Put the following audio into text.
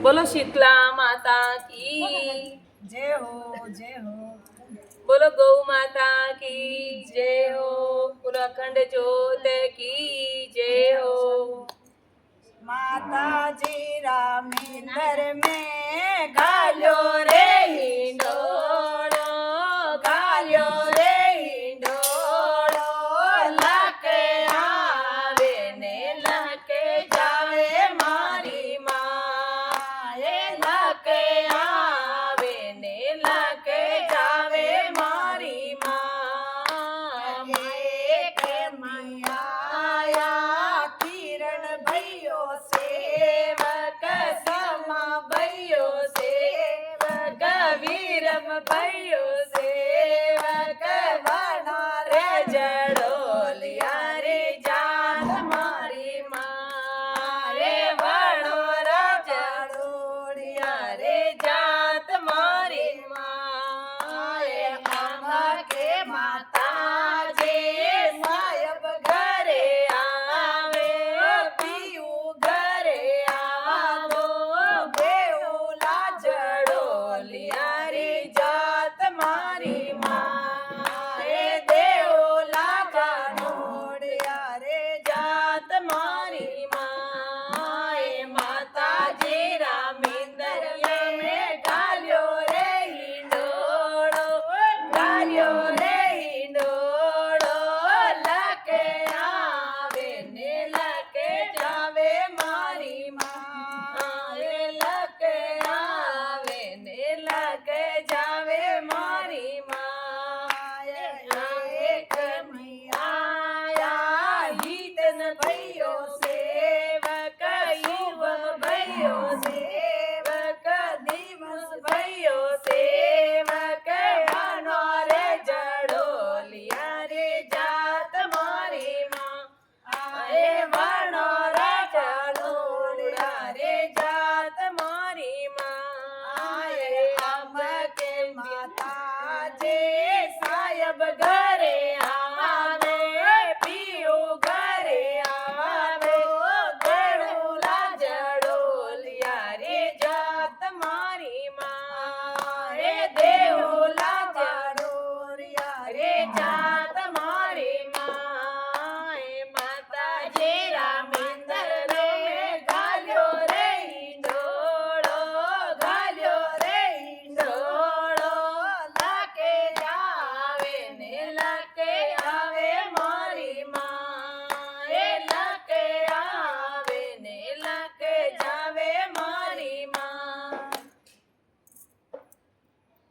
बोलो शीतला माता की जय हो जय हो। बोलो गौ माता की जय हो। बोलो अखंड ज्योत की जय हो। माता जी रामेंद्र में घालो रे हिंडोळो, घालो रे हिंडोळो। लके आवे ने लके जावे मारी माँ, ये लके आवे ने लके जावे मारी माँ। एक मैया किरण भैयो सेवक समा भैयो सेवक वीरम भैयो